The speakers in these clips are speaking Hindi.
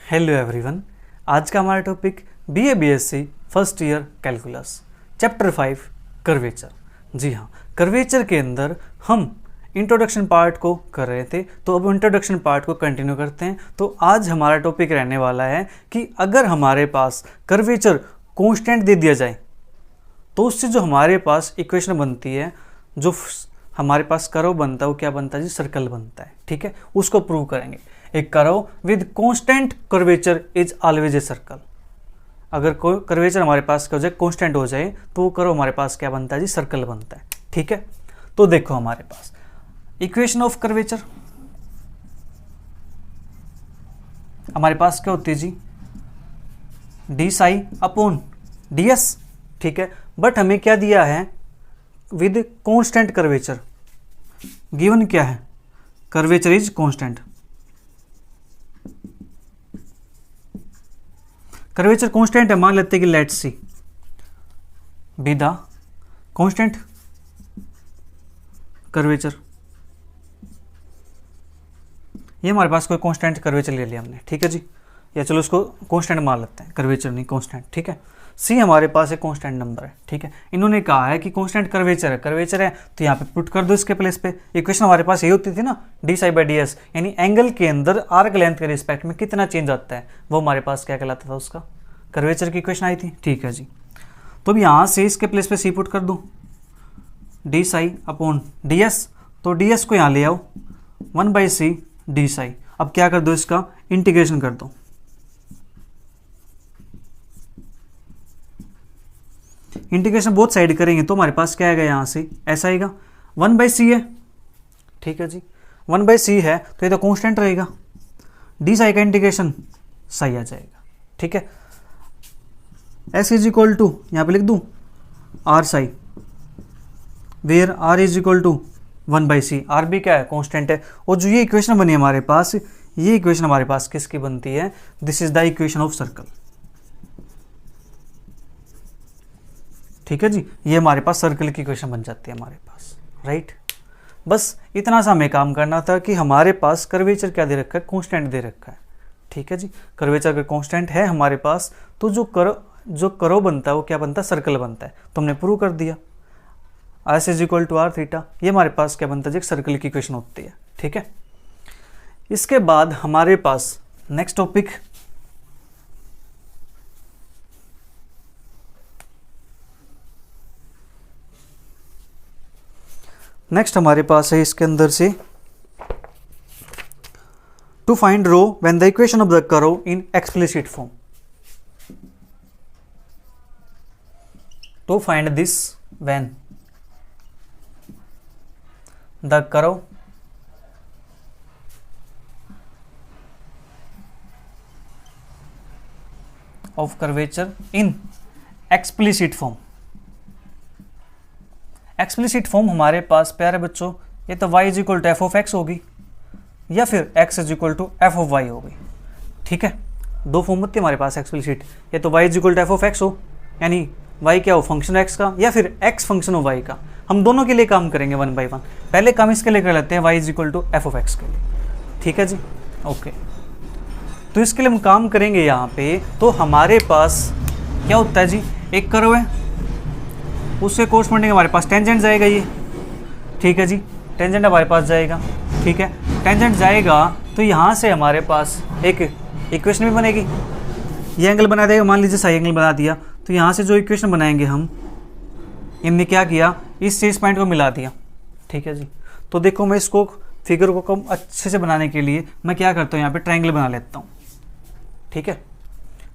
Hello everyone. आज का हमारा topic BA BSc first year calculus chapter 5 curvature. जी हाँ, कर्वेचर के अंदर हम इंट्रोडक्शन पार्ट को कर रहे थे, तो अब इंट्रोडक्शन पार्ट को कंटिन्यू करते हैं। तो आज हमारा टॉपिक रहने वाला है कि अगर हमारे पास कर्वेचर कांस्टेंट दे दिया जाए तो उससे जो हमारे पास इक्वेशन बनती है, जो हमारे पास कर्व बनता है, वो क्या बनता है जी? सर्कल बनता है। ठीक है, उसको प्रूव करेंगे। एक curve with constant curvature is always a circle. अगर कोई कर्वेचर हमारे पास कांस्टेंट हो जाए तो वो कर्व हमारे पास क्या बनता है जी? सर्कल बनता है। ठीक है, तो देखो हमारे पास इक्वेशन ऑफ कर्वेचर हमारे पास क्या होती है जी? D psi upon D S. ठीक है, बट हमें क्या दिया है? With constant curvature. गिवन क्या है? Curvature is constant. Curvature constant है, मान लेते हैं कि let's C be the constant curvature. ये हमारे पास कोई कांस्टेंट कर्वेचर ले लिया हमने। ठीक है जी, या चलो उसको कांस्टेंट मान लेते हैं, कर्वेचर नहीं कांस्टेंट। ठीक है, सी हमारे पास एक कांस्टेंट नंबर है। ठीक है, इन्होंने कहा है कि कांस्टेंट कर्वेचर है, तो यहाँ पे पुट कर दो इसके प्लेस पे। इक्वेशन हमारे पास ये होती थी ना, D psi by d S, यानी एंगल के अंदर आर्क लेंथ के रिस्पेक्ट में कितना चेंज आता है, वो हमारे पास क्या कहलाता था? उसका कर्वेचर की इक्वेशन आई थी। ठीक है जी, तो अब यहाँ से इसके प्लेस पे सी पुट कर दो, D psi upon D s. तो डी एस को यहाँ ले आओ, 1/c डी साई। अब क्या कर दो? इसका इंटीग्रेशन कर दो। इंटीग्रेशन बोथ साइड करेंगे तो हमारे पास क्या आएगा? यहाँ से ऐसा आएगा, 1/c है। ठीक है जी, 1/c है तो ये तो कांस्टेंट रहेगा। डी साई का इंटीग्रेशन साई आ जाएगा। ठीक है, s इज इक्वल टू यहाँ पे लिख दूँ R psi, where R is equal to 1/c। R भी क्या है? कांस्टेंट है। और जो ये इक्वेशन बनी हमारे पास, ये इक्वेशन हमारे पास किसकी बनती है? This is the equation of circle. ठीक है जी, ये हमारे पास सर्कल की इक्वेशन बन जाती है हमारे पास, राइट। बस इतना सा हमें काम करना था कि हमारे पास कर्वेचर क्या दे रखा है? कांस्टेंट दे रखा है। ठीक है जी, कर्वेचर अगर कांस्टेंट है हमारे पास तो जो कर्व बनता है वो क्या बनता है? सर्कल बनता है। तो हमने प्रूव कर दिया, S is equal to R theta. ये हमारे पास क्या बनता है? एक सर्कल की इक्वेशन होती है। ठीक है, इसके बाद हमारे पास नेक्स्ट टॉपिक हमारे पास है इसके अंदर से to find rho when the equation of the curve in explicit form. To find this when the curve of curvature in explicit form. Explicit form हमारे पास प्यारे बच्चों, ये तो y is equal to f of x होगी या फिर x is equal to f of y होगी। ठीक है, दो फॉर्म होती है हमारे पास एक्सप्लिसिट। ये तो y is equal to f of x हो, यानी y क्या हो? फंक्शन x का, या फिर x फंक्शन हो y का। हम दोनों के लिए काम करेंगे 1 बाई 1। पहले काम इसके लिए कर लेते हैं, y is equal to f of x के लिए। ठीक है जी, ओके। तो इसके लिए हम काम करेंगे यहाँ पे। तो हमारे पास क्या होता है जी? एक कर्व है, उससे कोरस्पॉन्डिंग हमारे पास टेंजेंट जाएगा ये। ठीक है जी, टेंजेंट हमारे पास जाएगा। ठीक है, टेंजेंट जाएगा तो यहाँ से हमारे पास एक इक्वेशन भी बनेगी। ये एंगल बना देगा, मान लीजिए साई एंगल बना दिया। तो यहाँ से जो इक्वेशन बनाएंगे हम, इनने क्या किया? इस पॉइंट को मिला दिया। ठीक है जी, तो देखो मैं इसको फिगर को कम अच्छे से बनाने के लिए मैं क्या करता हूँ? यहाँ पे ट्रायंगल बना लेता हूँ। ठीक है,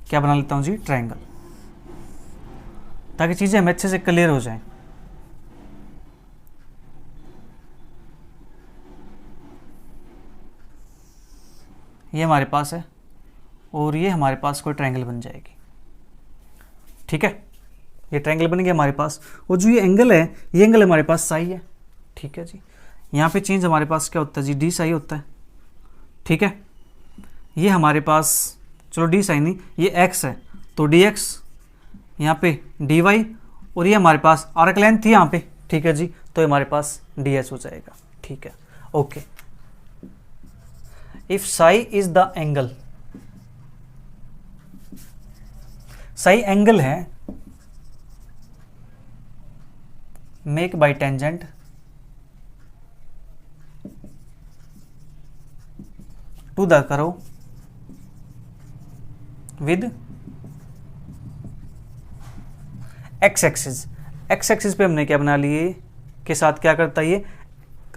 क्या बना लेता हूँ जी? ट्रायंगल, ताकि चीज़ें हमें अच्छे से क्लियर हो जाएं। ये हमारे पास है और ये हमारे पास कोई ट्रायंगल बन जाएगी। ठीक है, ये ट्रायंगल बन गया हमारे पास। और जो ये एंगल है, ये एंगल हमारे पास साई है। ठीक है जी, यहाँ पे चेंज हमारे पास क्या होता है जी? डी साई होता है। ठीक है, ये हमारे पास, चलो डी साई नहीं, ये एक्स है तो डी एक्स, यहाँ पे डी वाई, और ये हमारे पास आर्क लेंथ थी यहाँ पे। ठीक है जी, तो हमारे पास डी एच हो जाएगा। ठीक है, okay. if psi is the angle psi angle है make by tangent to the curve with X axis. X axis पे हमने क्या बना लिए के साथ क्या करता है ये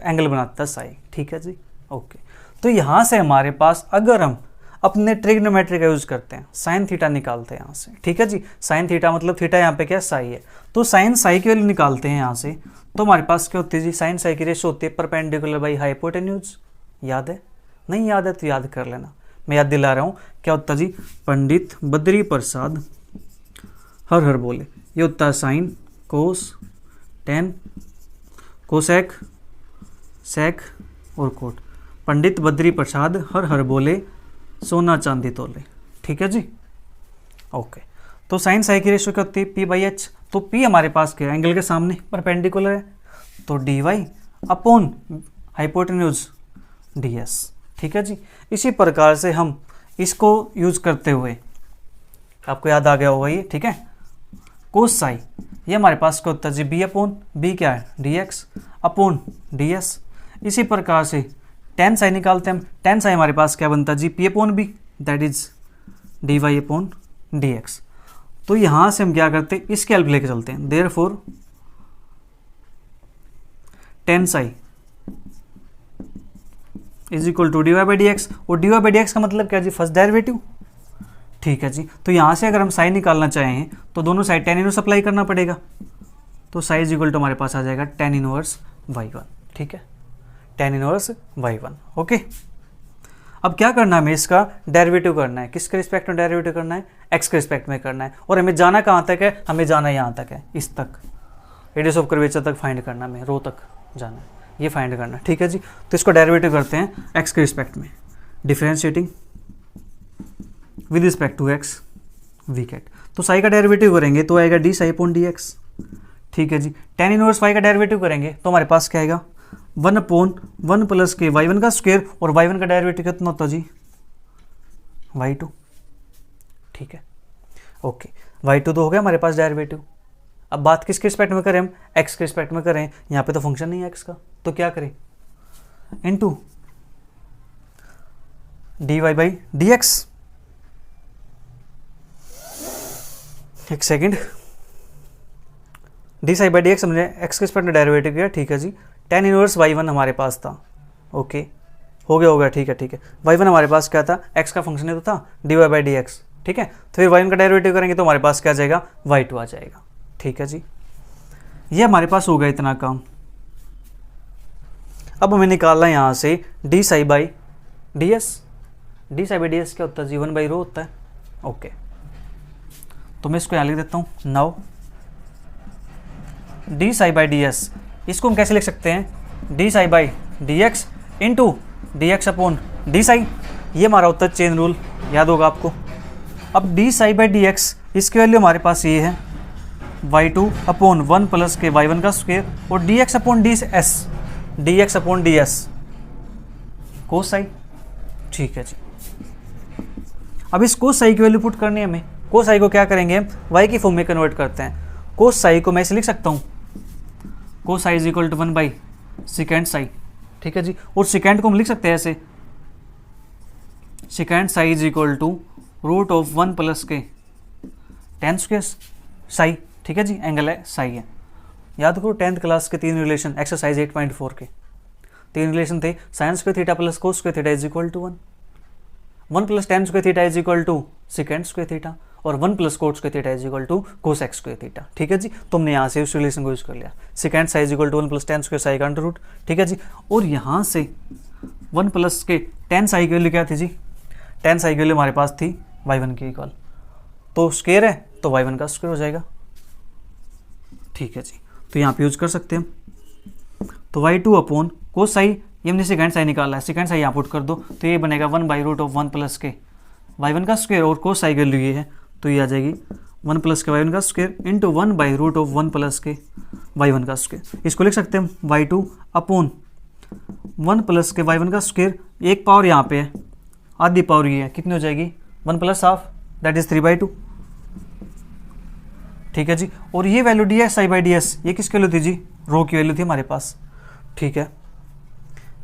एंगल बनाता है साई। ठीक है जी, ओके। तो यहां से हमारे पास अगर हम अपने ट्रिग्नोमेट्री का यूज करते हैं, साइन थीटा निकालते हैं यहाँ से। ठीक है जी, साइन थीटा मतलब थीटा यहाँ पे क्या साई है, तो साइन साई की वैल्यू निकालते हैं यहाँ से। तो हमारे पास क्या होती है जी, साइन साई की रेशो होती है परपेंडिकुलर बाई हाइपोटेन्यूज। याद है? नहीं याद है तो याद कर लेना, मैं याद दिला रहा हूँ। क्या होता जी, पंडित बद्री प्रसाद हर हर बोले, ये होता है sine cos tan cosec sec और कोट। पंडित बद्री प्रसाद हर हर बोले सोना चांदी तोले। ठीक है जी, ओके। तो साइन साई की रेशियो क्या होती है, पी बाई एच। तो पी हमारे पास क्या है, एंगल के सामने परपेंडिकुलर है, तो D Y upon hypotenuse d S. ठीक है जी, इसी प्रकार से हम इसको यूज करते हुए, आपको याद आ गया होगा ये। ठीक है, कोस साई ये हमारे पास क्या होता है जी, बी अपॉन बी क्या है D x upon D S. इसी प्रकार से टेन साई निकालते हैं हम, टेन साई हमारे पास क्या बनता है जी, P upon B that is D Y upon D X. तो यहां से हम क्या करते हैं, इसके हेल्प लेके चलते हैं। Therefore tan psi is equal to D Y by D x. और D Y by D x का मतलब क्या जी, फर्स्ट डेरिवेटिव। ठीक है जी, तो यहां से अगर हम साई निकालना चाहें तो दोनों साइड टेन इनवर्स अप्लाई करना पड़ेगा। तो साई इज इक्वल टू हमारे पास आ जाएगा टेन इनवर्स वाई वन। ठीक है, tan inverse Y one. Okay, अब क्या करना है, हमें इसका डेरिवेटिव करना है। किसके रिस्पेक्ट में डेरिवेटिव करना है, एक्स के रिस्पेक्ट में करना है। और हमें जाना कहाँ तक है, हमें जाना है यहाँ तक है, इस तक, रेडियस ऑफ कर्वेचर तक फाइंड करना है, हमें रो तक जाना है, ये फाइंड करना है। ठीक है जी, तो इसको डेरिवेटिव करते हैं एक्स के रिस्पेक्ट में, differentiating with respect to x we get. तो साई का डेरिवेटिव करेंगे तो आएगा d psi upon D x. ठीक है जी, टेन इनवर्स वाई का डेरिवेटिव करेंगे तो हमारे पास क्या आएगा, वन अपॉन वन प्लस के वाई वन का स्क्वायर। और वाई वन का डेरिवेटिव कितना होता जी, वाई टू। ठीक है, ओके, वाई टू तो हो गया हमारे पास डेरिवेटिव। अब बात किसके रिस्पेक्ट में करें हम, एक्स के रिस्पेक्ट में करें। यहाँ पे तो फंक्शन नहीं है एक्स का, तो क्या करें, into D Y by D X. एक second, D psi by D X हमने एक्स के रिस्पेक्ट में डेरिवेटिव किया। ठीक है जी, टेन इनवर्स वाई वन हमारे पास था। ओके, हो गया। ठीक है, ठीक है, वाई वन हमारे पास क्या था, एक्स का फंक्शन है तो था d Y by D x. ठीक है, तो फिर वाई वन का डेरिवेटिव करेंगे तो हमारे पास क्या आ जाएगा, वाई टू आ जाएगा। ठीक है जी, ये हमारे पास हो गया इतना काम। अब हमें निकालना है यहाँ से d psi by d s. D psi by d S क्या होता है जी, वन बाई रो होता है। ओके, तो मैं इसको यहाँ लिख देता हूँ। Now D psi by d S, इसको हम कैसे लिख सकते हैं, D psi by D x into D x upon d Sai. ये हमारा होता है चेन रूल, याद होगा आपको। अब d psi by D x, इसकी वैल्यू हमारे पास ये है y two upon one plus के वाई वन का स्क्वायर। और d x upon D s, d x upon D s cos psi. ठीक है जी, अब इस कोस साई की वैल्यू पुट करनी है हमें। कोस साई को क्या करेंगे, वाई की फॉर्म में कन्वर्ट करते हैं। कोस साई को मैं ऐसे लिख सकता हूँ, cos psi is equal to one by second psi. ठीक है जी, और सेकेंड को हम लिख सकते हैं ऐसे, second psi is equal to root of one plus के टेन स्क्वायर साई। ठीक है जी, एंगल है साई है। याद करो 10th क्लास के 3 रिलेशन, एक्सरसाइज 8.4 के 3 रिलेशन थे, sine square theta plus cos square theta is equal to 1, 1 plus tan square theta is equal to second square theta, और 1 plus cot square theta is equal to cosec square theta. ठीक है जी, तुमने यहाँ से उस रिलेशन को यूज कर लिया, second psi is equal to 1 plus tan square psi का अंडर रूट। ठीक है जी, और यहाँ से 1 प्लस के टेन साई की वैल्यू क्या थी जी, टेन साई की वैल्यू हमारे पास थी y1 के इक्वल, तो स्क्वायर है तो y1 का स्क्वायर हो जाएगा। ठीक है जी, तो यहाँ पे यूज कर सकते हैं। तो y2 अपॉन कोस साई, ये हमने सेकेंड साई निकाला है, सेकेंड साई यहाँ पुट कर दो तो ये बनेगा 1 बाई रूट ऑफ 1 प्लस के y1 का स्क्वायर, और कोस साई की वैल्यू ये है तो ये आ जाएगी 1 प्लस के y1 का square into 1 by root of 1 plus के y1 का स्क्वायर। इसको लिख सकते हैं y2 अपॉन 1 प्लस के y1 का स्क्वायर, एक पावर यहाँ पे है, आधी पावर ये है, कितनी हो जाएगी 1 प्लस हाफ दैट इज 3/2। ठीक है जी। और ये value D S I by d S ये किसकी वैल्यू थी जी, रो की वैल्यू थी हमारे पास, ठीक है।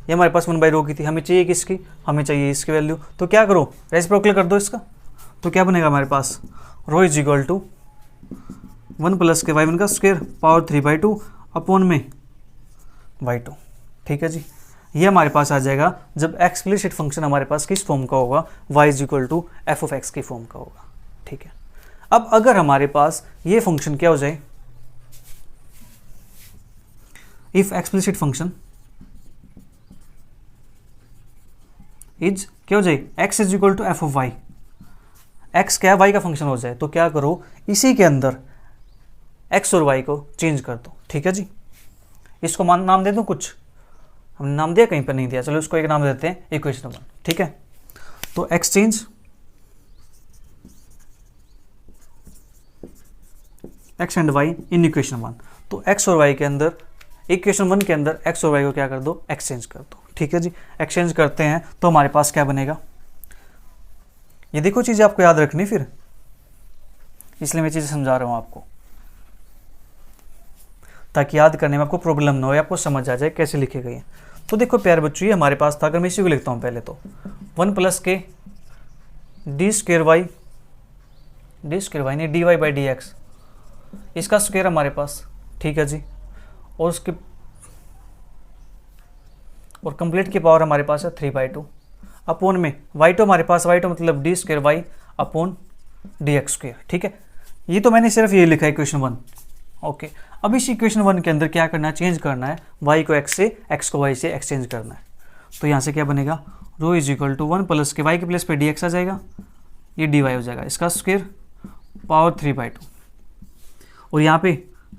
ये हमारे पास 1/रो की थी, हमें चाहिए किसकी, हमें चाहिए इसकी वैल्यू। तो क्या करो, रेसिप्रोकल कर दो इसका, तो क्या बनेगा हमारे पास, rho is equal to 1 plus के y1 का स्क्वायर पावर 3/2 अपॉन में y2, ठीक है जी। ये हमारे पास आ जाएगा जब एक्सप्लिसिट फंक्शन हमारे पास किस फॉर्म का होगा, y is equal to f of x की फॉर्म का होगा, ठीक है। अब अगर हमारे पास ये फंक्शन क्या हो जाए, इफ एक्सप्लिसिट फंक्शन इज क्या हो जाए, x is equal to f of y, x क्या है, y का फंक्शन हो जाए, तो क्या करो इसी के अंदर x और y को चेंज कर दो, ठीक है जी। इसको नाम दे दो कुछ, हमने नाम दिया कहीं पर नहीं दिया, चलो इसको एक नाम देते हैं इक्वेशन 1, ठीक है। तो x change x and y in equation 1, तो x और y के अंदर, इक्वेशन 1 के अंदर x और y को क्या कर दो, एक्सचेंज कर दो, ठीक है जी। एक्सचेंज करते हैं तो हमारे पास क्या बनेगा, ये देखो चीज़ें आपको याद रखनी, फिर इसलिए मैं चीज़ें समझा रहा हूँ आपको, ताकि याद करने में आपको प्रॉब्लम ना हो, आपको समझ आ जाए कैसे लिखे गए हैं। तो देखो प्यारे बच्चों, ये हमारे पास था, अगर मैं इसी को लिखता हूँ पहले, तो 1 प्लस के डी स्क्वेयर वाई नहीं d Y by D x, इसका स्क्वायर हमारे पास, ठीक है जी। और उसके और कंप्लीट की पावर हमारे पास है 3/2 अपॉन में y2 हमारे पास, y2 मतलब d square y upon D x square, ठीक है। ये तो मैंने सिर्फ ये लिखा है इक्वेशन 1, ओके। अब इस इक्वेशन 1 के अंदर क्या करना है, चेंज करना है, y को x से, x को y से एक्सचेंज करना है। तो यहाँ से क्या बनेगा, रो इज इक्वल टू 1 प्लस के y के प्लेस पे dx आ जाएगा, ये dy हो जाएगा, इसका स्क्वायर पावर 3/2 और यहाँ पे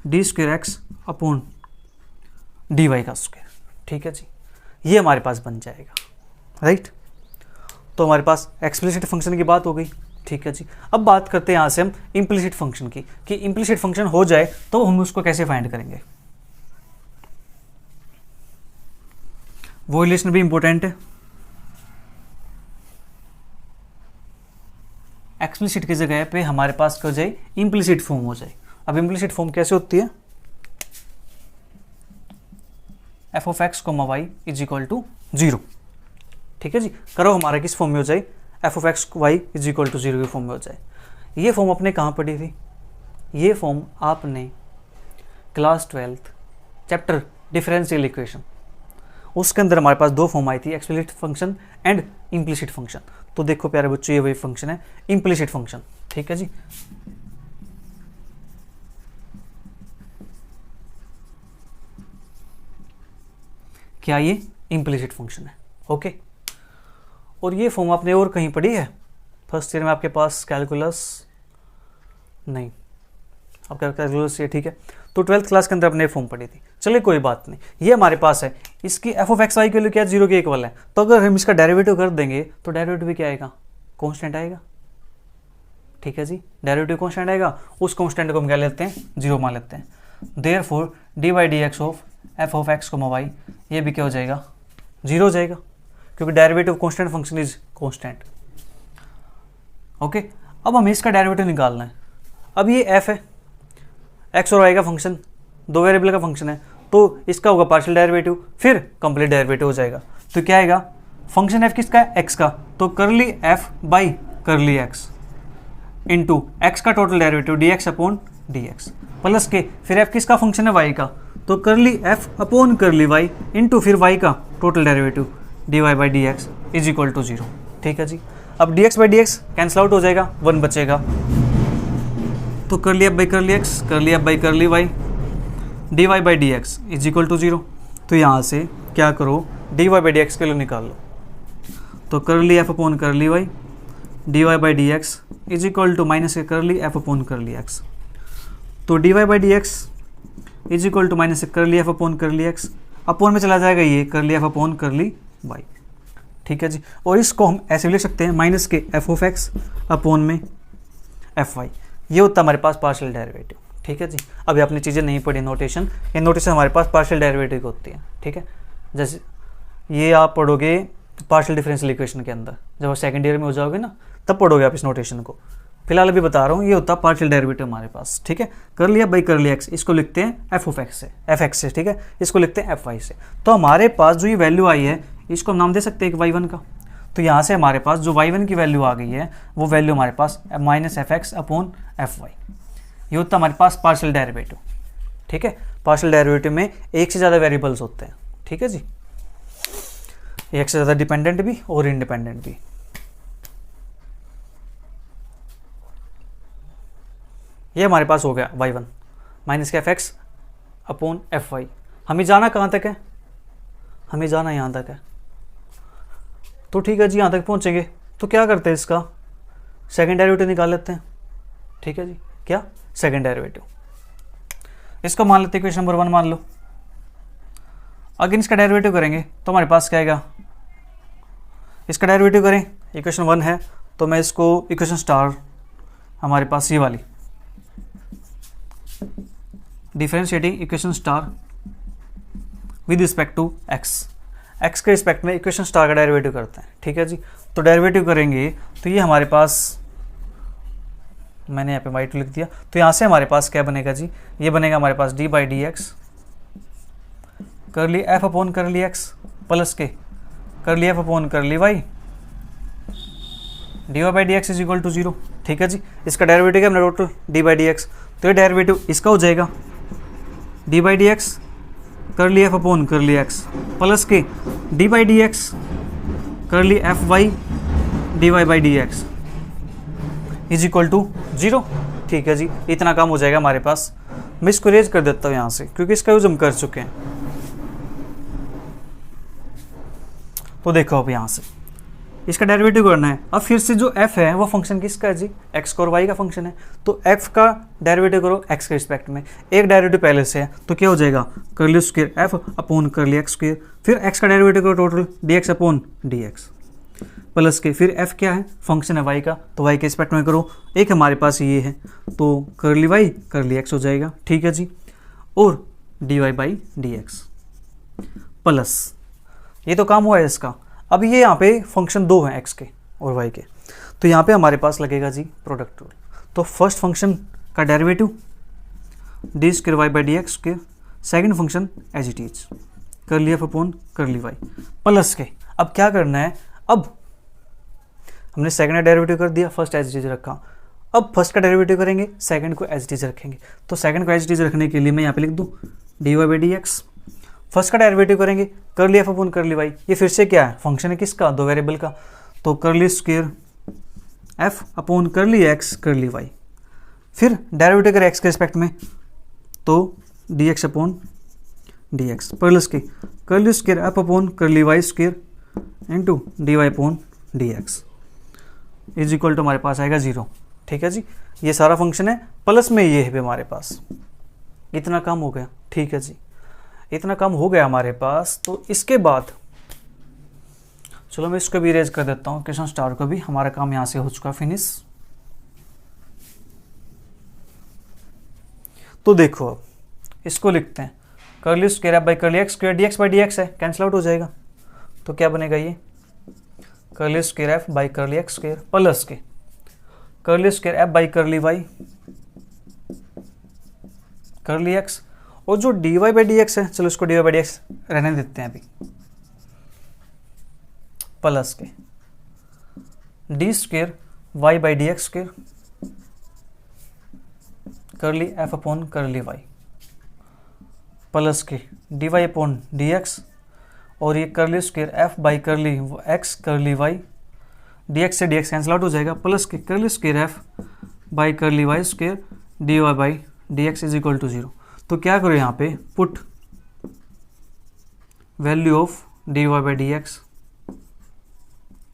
d square x upon d y का स्क्वायर, ठीक है जी। ये हमारे पास बन जाएगा, राइट। तो हमारे पास एक्सप्लिसिट फंक्शन की बात हो गई, ठीक है जी। अब बात करते हैं यहाँ से हम इम्प्लिसिट फंक्शन की, कि इम्प्लिसिट फंक्शन हो जाए तो हम उसको कैसे फाइंड करेंगे। वो रिलेशन भी इंपॉर्टेंट है, एक्सप्लिसिट की जगह पे हमारे पास क्या हो जाए, इम्प्लिसिट फॉर्म हो जाए। अब इम्प्लिसिट फॉर्म कैसे होती है, f of x comma y is equal to 0, ठीक है जी। करो हमारा किस फॉर्म में हो जाए, f of x y is equal to 0 की फॉर्म में हो जाए। ये फॉर्म आपने कहाँ पढ़ी थी, ये फॉर्म आपने class 12th chapter differential equation, उसके अंदर हमारे पास 2 फॉर्म आई थी, explicit function and implicit function. तो देखो प्यारे बच्चों, ये वही फंक्शन है इम्प्लिसिट फंक्शन, ठीक है जी। क्या ये इम्प्लिसिट फंक्शन है, ओके। और ये फॉर्म आपने और कहीं पढ़ी है, फर्स्ट ईयर में आपके पास कैलकुलस नहीं, आपका कैलकुलस ये, ठीक है। तो 12th क्लास के अंदर आपने फॉर्म पढ़ी थी, चलिए कोई बात नहीं, ये हमारे पास है। इसकी एफ ऑफ एक्स वाई के लिए क्या 0 के इक्वल है, तो अगर हम इसका डेरिवेटिव कर देंगे तो डेरिवेटिव भी क्या आएगा, कॉन्स्टेंट आएगा, ठीक है जी। डेरिवेटिव कॉन्स्टेंट आएगा, उस कॉन्स्टेंट को हम क्या लेते हैं, 0 मान लेते हैं। Therefore d by D x of f of x comma y, ये भी क्या हो जाएगा, 0 हो जाएगा, क्योंकि derivative constant function is constant, okay. अब हमें इसका डेरिवेटिव निकालना है। अब ये एफ है, एक्स और वाई का फंक्शन, 2 वेरिएबल का फंक्शन है, तो इसका होगा पार्शियल डेरिवेटिव, फिर कंप्लीट डेरिवेटिव हो जाएगा। तो क्या आएगा, फंक्शन एफ किसका है, एक्स का, तो curly F by curly X into X का total derivative D x upon D X plus के, फिर एफ किसका फंक्शन है, वाई का, तो curly f upon curly y into फिर वाई का total derivative d Y by D x is equal to 0, ठीक है जी। अब d x by D x cancel out हो जाएगा, 1 बचेगा, तो curly F by curly x, curly F by curly y, D Y by D x is equal to 0। तो यहाँ से क्या करो, d Y by D x के लिए निकाल लो, तो curly f upon curly y D Y by D x is equal to minus के curly f upon curly x, तो D Y by D x is equal to minus curly f upon curly x, upon में चला जाएगा ये करली एफ अपॉन करली वाई, ठीक है जी। और इसको हम ऐसे भी लिख सकते हैं, माइनस के एफ ऑफ एक्स अपॉन में एफ वाई, ये होता है हमारे पास पार्शियल डेरिवेटिव, ठीक है जी। अभी आपने चीज़ें नहीं पढ़ी, नोटेशन, ये नोटेशन हमारे पास पार्शियल डेरिवेटिव की होती है, ठीक है। जैसे ये आप पढ़ोगे पार्शियल डिफरेंशियल इक्वेशन के अंदर, जब आप सेकंड ईयर में हो जाओगे ना, तब पढ़ोगे आप इस नोटेशन को, फिलहाल अभी बता रहा हूँ, ये होता है पार्शियल डेरिवेटिव हमारे पास, ठीक है। कर लिया बाई कर लिया एक्स, इसको लिखते हैं एफ ऑफ एक्स से, एफ एक्स से, ठीक है। इसको लिखते हैं एफ वाई से। तो हमारे पास जो ये वैल्यू आई है इसको हम नाम दे सकते हैं एक वाई वन का। तो यहाँ से हमारे पास जो वाई वन की वैल्यू आ गई है वो वैल्यू हमारे पास minus F x upon F Y, ये होता है हमारे पास पार्शियल डेरिवेटिव, ठीक है। पार्शियल डेरिवेटिव में एक से ज़्यादा वेरिएबल्स होते हैं, ठीक है जी, एक से ज़्यादा डिपेंडेंट भी और इंडिपेंडेंट भी। ये हमारे पास हो गया वाई वन माइनस का F x upon F y. हमें जाना कहाँ तक है, हमें जाना यहाँ तक है। तो ठीक है जी, यहाँ तक पहुँचेंगे तो क्या करते हैं, इसका सेकंड डेरिवेटिव निकाल लेते हैं, ठीक है जी। क्या सेकंड डेरिवेटिव, इसको मान लेते हैं इक्वेशन नंबर 1 मान लो। अगर इसका डेरिवेटिव करेंगे तो हमारे पास क्या आएगा, इसका डेरिवेटिव करें, इक्वेशन 1 है तो मैं इसको इक्वेशन स्टार हमारे पास ये वाली differentiating equation star with respect to x, x के रिस्पेक्ट में इक्वेशन स्टार का डेरिवेटिव करते हैं, ठीक है जी। तो डेरिवेटिव करेंगे तो ये हमारे पास, मैंने यहाँ पे वाई टू लिख दिया, तो यहाँ से हमारे पास क्या बनेगा जी, ये बनेगा हमारे पास D by D X curly F upon curly X plus के curly F upon curly Y D Y by D x is equal to 0, ठीक है जी। इसका डेरिवेटिव क्या है total D by D X, तो ये डेरिवेटिव इसका हो जाएगा D by D X curly F upon curly X plus के D by D X curly F Y D Y by D x is equal to 0, ठीक है जी। इतना काम हो जाएगा हमारे पास। मैं इसको रेज कर देता हूँ यहाँ से क्योंकि इसका यूज हम कर चुके हैं। तो देखो अब यहाँ से इसका डेरिवेटिव करना है। अब फिर से जो f है वो फंक्शन किसका है जी, x का और y का फंक्शन है। तो f का डेरिवेटिव करो x के रिस्पेक्ट में, एक डेरिवेटिव पहले से है तो क्या हो जाएगा करली स्क्वायर f अपॉन करली x स्क्वायर, फिर x का डेरिवेटिव करो total dx upon dx plus के, फिर f क्या है फंक्शन है y का तो y के रिस्पेक्ट में करो, एक हमारे पास ये है तो करली y करली x हो जाएगा, ठीक है जी। और dy बाई dx प्लस, ये तो काम हुआ है इसका। अब ये यहाँ पे फंक्शन दो हैं x के और y के, तो यहाँ पे हमारे पास लगेगा जी प्रोडक्ट रूल। तो फर्स्ट फंक्शन का derivative d square y by D x square, second function as it is कर लिया upon curly Y plus के। अब क्या करना है, अब हमने सेकंड का डेरिवेटिव कर दिया, फर्स्ट एज इट इज रखा, अब फर्स्ट का डेरिवेटिव करेंगे, सेकंड को एज इट इज रखेंगे। तो सेकंड को एज इट इज रखने के लिए मैं यहाँ पे लिख दूँ d Y by D x, first का डेरिवेटिव करेंगे कर लिया अपॉन कर ली वाई, ये फिर से क्या है फंक्शन है किसका, दो वेरिएबल का, तो कर ली square F upon curly X curly Y, फिर डेरिवेटिव करें एक्स के रिस्पेक्ट में तो D x upon D X plus के curly square F upon curly Y square into D Y upon D x is equal to हमारे पास आएगा 0, ठीक है जी। ये सारा फंक्शन है, प्लस में ये है हमारे पास, इतना काम हो गया, ठीक है जी। इतना कम हो गया हमारे पास। तो इसके बाद चलो मैं इसको भी इरेज कर देता हूँ, क्वेश्चन स्टार को भी, हमारा काम यहाँ से हो चुका फिनिश। तो देखो अब इसको लिखते हैं curly square f by curly x square d x by D x है, कैंसिल आउट हो जाएगा। तो क्या बनेगा ये curly square f by curly x square plus के curly square f by curly y curly x, और जो d Y by D x है, चलो इसको d Y by D x रहने देते हैं अभी, प्लस के d square y by D x square करली f upon curly y plus के d Y upon D x, और ये curly square f by curly x curly y, d x से डी एक्स कैंसिल आउट हो जाएगा, प्लस के curly square f by curly y square d Y by D x is equal to 0। तो क्या करो यहाँ पे put value of d Y by D x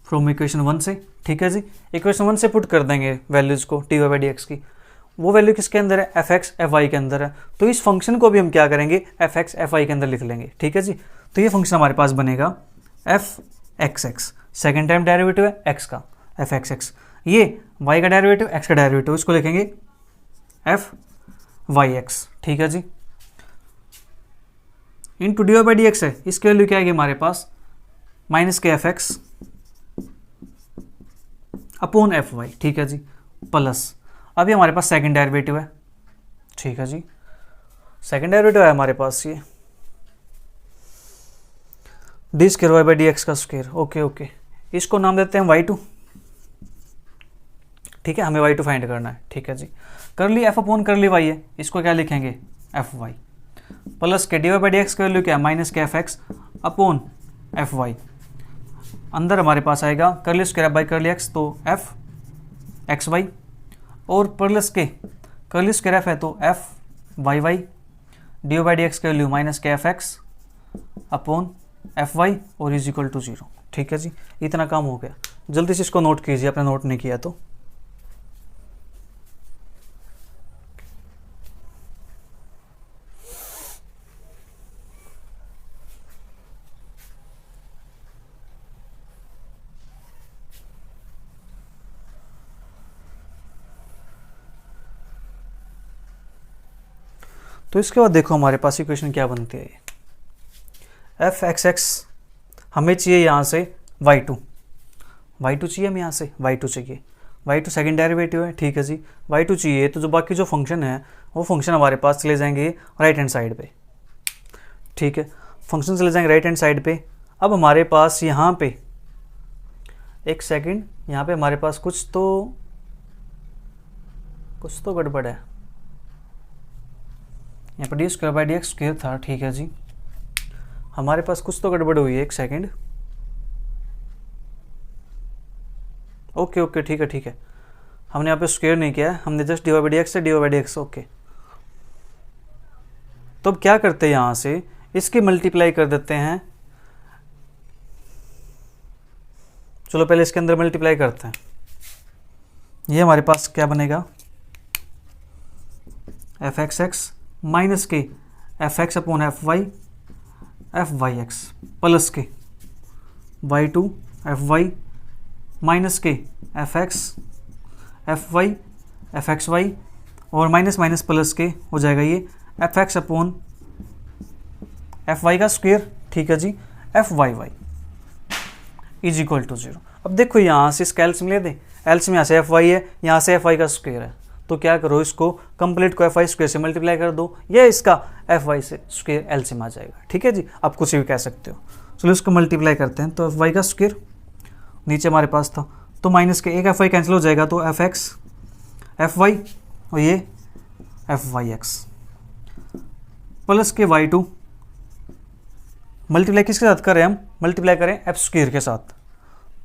from equation 1 से, ठीक है जी। इक्वेशन 1 से पुट कर देंगे वैल्यूज को d Y by D x की, वो वैल्यू किसके अंदर है, एफ एक्स एफ वाई के अंदर है। तो इस फंक्शन को भी हम क्या करेंगे, एफ एक्स एफ वाई के अंदर लिख लेंगे, ठीक है जी। तो ये फंक्शन हमारे पास बनेगा F x X, second time derivative है एक्स का एफ एक्स एक्स, ये वाई का डेरिवेटिव एक्स का डेरिवेटिव, इसको लिखेंगे एफ वाई एक्स, ठीक है जी। Into D Y by D x है, इसकी वैल्यू क्या आएगी हमारे पास माइनस के F x upon F Y, ठीक है जी। प्लस, अभी हमारे पास सेकंड डेरिवेटिव है, ठीक है जी, सेकंड डेरिवेटिव है हमारे पास ये d square y by D x का स्क्वायर। ओके ओके, इसको नाम देते हैं y2, ठीक है, हमें y2 फाइंड करना है, ठीक है जी। करली f अपॉन करली y है, इसको क्या लिखेंगे एफ वाई, प्लस के d Y by D x की वैल्यू क्या है माइनस के F x upon F y, अंदर हमारे पास आएगा curly square by curly x तो एफ एक्स वाई, और प्लस के करली स्क्वायर एफ है तो f Y y, D Y by D x की वैल्यू माइनस के F x upon F y और इज इक्वल टू 0, ठीक है जी। इतना काम हो गया, जल्दी से इसको नोट कीजिए, आपने नोट नहीं किया तो इसके बाद देखो हमारे पास इक्वेशन क्या बनती है, एफ एक्स एक्स हमें चाहिए यहाँ से y2 चाहिए, हमें यहाँ से y2 चाहिए, y2 सेकंड डेरिवेटिव है, ठीक है जी। y2 चाहिए तो जो बाकी जो फंक्शन है वो फंक्शन हमारे पास चले जाएंगे राइट हैंड साइड पे, ठीक है, फंक्शन चले जाएंगे राइट हैंड साइड पे। अब हमारे पास यहाँ पे एक सेकंड, यहाँ पे हमारे पास कुछ तो गड़बड़ है, यहाँ पर D square by D x square था, ठीक है जी, हमारे पास कुछ तो गड़बड़ हुई है, एक सेकंड। ओके ओके, ठीक है ठीक है, हमने यहाँ पे स्क्वायर नहीं किया है, हमने just D Y by D x से D Y by D X, okay. तो अब क्या करते हैं, यहाँ से इसकी मल्टीप्लाई कर देते हैं, चलो पहले इसके अंदर मल्टीप्लाई करते हैं, ये हमारे पास क्या बनेगा एफ एक्स एक्स माइनस के F x upon F Y X plus के y2 एफ वाई माइनस के एफ एक्स वाई और माइनस माइनस प्लस के हो जाएगा ये F x upon F Y का स्क्वायर, ठीक है जी, F Y Y is equal to 0। अब देखो यहाँ से इसका एल्सियम ले दें, एल्सियम यहाँ से एफ वाई है, यहाँ से एफ वाई का स्क्वायर है, तो क्या करो इसको कंप्लीट को एफ वाई स्क्वायर से मल्टीप्लाई कर दो, या इसका एफ वाई से स्क्वायर एलसीएम आ जाएगा, ठीक है जी, आप कुछ भी कह सकते हो। चलो इसको मल्टीप्लाई करते हैं, तो एफ वाई का स्क्वायर नीचे हमारे पास था, तो माइनस के एक एफ वाई कैंसिल हो जाएगा, तो एफ एक्स एफ वाई और ये एफ वाई एक्स प्लस के y2 मल्टीप्लाई किसके साथ करें हम, मल्टीप्लाई करें एफ स्क्वायर के साथ,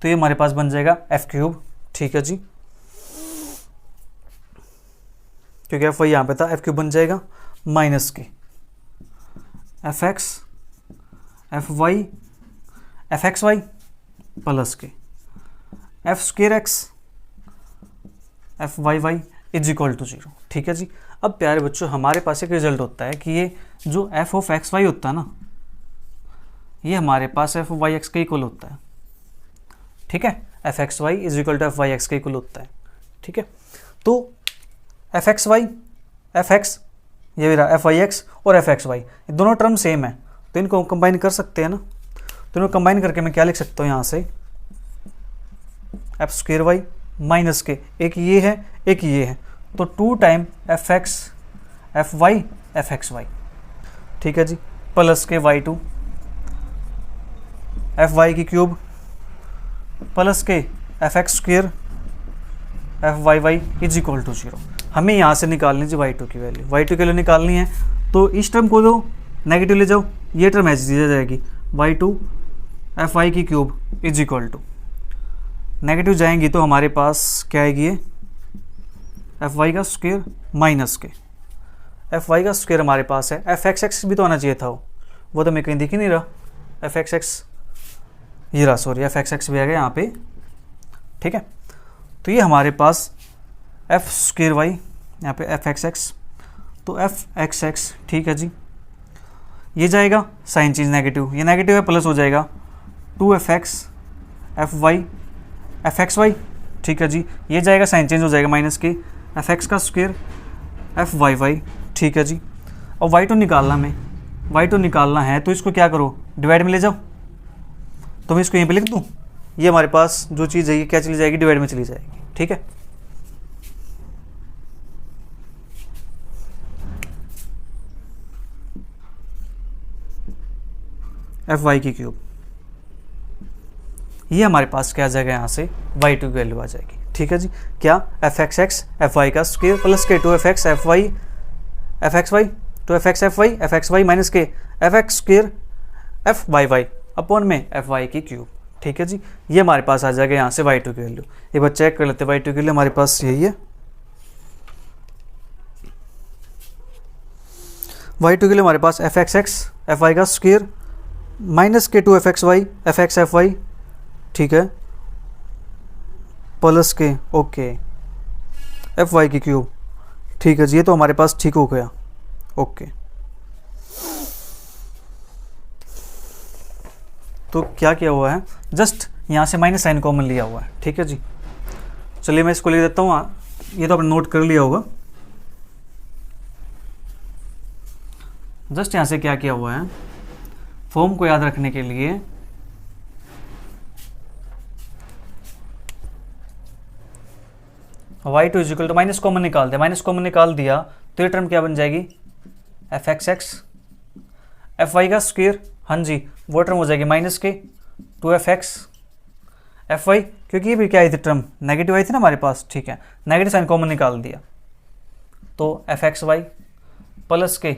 तो ये हमारे पास बन जाएगा एफ क्यूब, ठीक है जी, क्योंकि एफ वाई यहाँ पे था, एफ क्यूब बन जाएगा माइनस के एफ एक्स वाई प्लस के f square x F Y Y is equal to 0, ठीक है जी। अब प्यारे बच्चों हमारे पास एक रिजल्ट होता है कि ये जो एफ ऑफ एक्स वाई होता है ना, ये हमारे पास एफ वाई एक्स के इक्वल होता है, ठीक है, f x y is equal to f Y x के इक्वल होता है, ठीक है। तो f x Y F x ये भी रहा एफ वाई एक्स और एफ एक्स वाई, दोनों टर्म सेम है, तो इनको कंबाइन कर सकते हैं ना, तो इनको कंबाइन करके मैं क्या लिख सकता हूँ यहाँ से एफ स्क्वायर वाई माइनस के एक ये है एक ये है, तो 2 time f x F Y F x y, ठीक है जी, प्लस के y2 एफ वाई की क्यूब प्लस के F x square F Y Y is equal to 0। हमें यहाँ से निकालनी जी y2 की वैल्यू, y2 की वैल्यू निकालनी है, तो इस टर्म को दो नेगेटिव ले जाओ, ये टर्म ऐसी दी जाएगी y2 एफ वाई की cube is equal to, negative जाएंगी तो हमारे पास क्या आएगी ये एफ वाई का स्क्वायर माइनस के एफ वाई का स्क्वायर हमारे पास है, एफ एक्स एक्स भी तो आना चाहिए था, वो तो मैं कहीं दिख ही नहीं रहा, एफ एक्स एक्स ये रहा, सॉरी एफ एक्स एक्स भी आ गया यहाँ पे, ठीक है। तो ये हमारे पास एफ स्क्वायर वाई यहाँ पे एफ एक्स एक्स, तो एफ एक्स एक्स, ठीक है जी, ये जाएगा साइन चीज नेगेटिव, ये नेगेटिव है प्लस हो जाएगा 2 f x F Y F x y, ठीक है जी, ये जाएगा साइन चेंज हो जाएगा माइनस के एफ एक्स का स्क्वायर एफ वाई वाई, ठीक है जी। और y2 निकालना में y2 निकालना है तो इसको क्या करो डिवाइड में ले जाओ, तो मैं इसको यहीं पे लिख दूँ, ये हमारे पास जो चीज़ है ये क्या चली जाएगी डिवाइड में चली जाएगी, ठीक है। एफ वाई की क्यूब, ये हमारे पास क्या आ जाएगा, यहाँ से y2 की वैल्यू आ जाएगी। ठीक है जी, क्या F x x F Y का स्क्वायर प्लस के two F x F Y F x Y two F x Y minus के F x square F Y Y upon में एफ वाई की क्यूब। ठीक है जी, ये हमारे पास आ जाएगा यहाँ से y2 की वैल्यू। एक बार चेक कर लेते हैं y2 की वैल्यू हमारे पास यही है, y2 के लिए हमारे पास F x x F Y का स्क्वायर माइनस के two F x Y F x F Y, ठीक है, प्लस के ओके एफ वाई की क्यूब। ठीक है जी, ये तो हमारे पास ठीक हो गया। ओके, तो क्या किया हुआ है, जस्ट यहाँ से माइनस साइन कॉमन लिया हुआ है। ठीक है जी, चलिए मैं इसको लिख देता हूँ, ये तो आपने नोट कर लिया होगा। जस्ट यहाँ से क्या किया हुआ है, फॉर्म को याद रखने के लिए y2 is equal to minus common निकाल दिया, माइनस कॉमन निकाल दिया तो ये टर्म क्या बन जाएगी, f x x F Y का स्क्वायर, हाँ जी वो टर्म हो जाएगी माइनस के two F x F y, क्योंकि ये भी क्या आई थी टर्म, नेगेटिव आई थी ना हमारे पास। ठीक है, नेगेटिव साइन कॉमन निकाल दिया तो एफ एक्स वाई प्लस के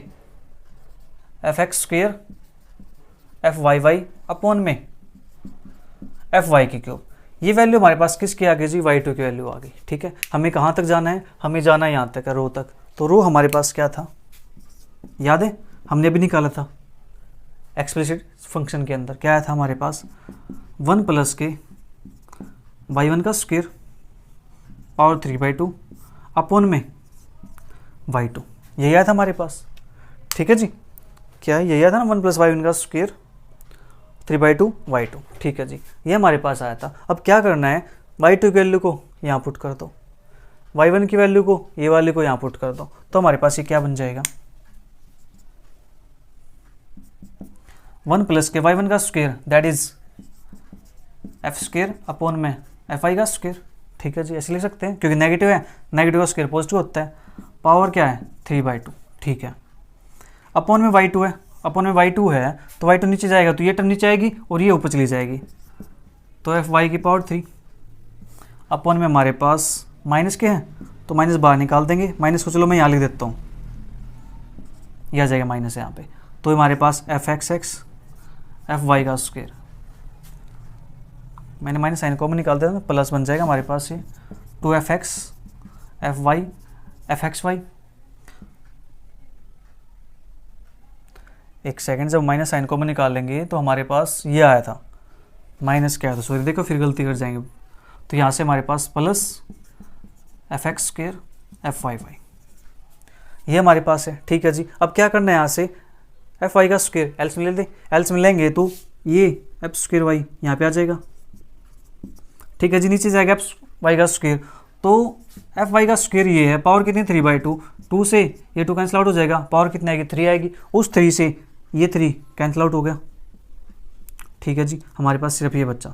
F x square F Y Y upon में एफ वाई की क्यूब। ये वैल्यू हमारे पास किसकी आ गई जी, y2 की वैल्यू आ गई। ठीक है, हमें कहाँ तक जाना है, हमें जाना है यहाँ तक, रो तक। तो रो हमारे पास क्या था, याद है हमने अभी निकाला था एक्सप्लिसिट फंक्शन के अंदर, क्या आया था हमारे पास 1 प्लस के y1 का स्क्वायर और 3/2 अपॉन में y2, यही आया था हमारे पास। ठीक है जी, क्या है, यही आया था ना 1 प्लस y1 का स्क्वायर 3/2 y2। ठीक है जी, ये हमारे पास आया था। अब क्या करना है, y2 की वैल्यू को यहाँ पुट कर दो, y1 की वैल्यू को ये वाले को यहाँ पुट कर दो, तो हमारे पास ये क्या बन जाएगा, 1 प्लस के y1 का square that is F square upon में एफ आई का स्क्वायर। ठीक है जी, ऐसे लिख सकते हैं क्योंकि नेगेटिव है, नेगेटिव का स्क्वायर पॉजिटिव होता है, पावर क्या है 3/2। ठीक है, अपॉन में y2 है, अपॉन में y2 है तो y2 नीचे जाएगा तो ये टर्म नीचे आएगी और ये ऊपर चली जाएगी, तो एफ वाई की पावर 3 अपॉन में हमारे पास माइनस के हैं तो माइनस बाहर निकाल देंगे, माइनस को चलो मैं यहाँ लिख देता हूँ, यह आ जाएगा माइनस यहाँ पे, तो हमारे पास F x x F Y का स्क्वायर, मैंने माइनस साइन कॉमन निकाल दिया, प्लस बन जाएगा हमारे पास ये 2f X F Y F x Y. एक सेकंड, जब माइनस साइन कॉमन निकाल लेंगे तो हमारे पास ये आया था, माइनस क्या था, सॉरी देखो फिर गलती कर जाएंगे, तो यहाँ से हमारे पास plus F x square F Y Y, ये हमारे पास है। ठीक है जी, अब क्या करना है, यहाँ से एफ वाई का स्क्वायर एल्स में ले दे, एल्स में लेंगे तो ये एफ स्क्वायर वाई यहाँ पे आ जाएगा। ठीक है जी, नीचे जाएगा एफ वाई का स्क्वायर, तो एफ वाई का स्क्वायर ये है, पावर कितनी 3/2, 2 से ये 2 कैंसिल आउट हो जाएगा, पावर कितनी आएगी 3 आएगी, उस 3 से ये 3 कैंसिल आउट हो गया। ठीक है जी, हमारे पास सिर्फ ये बच्चा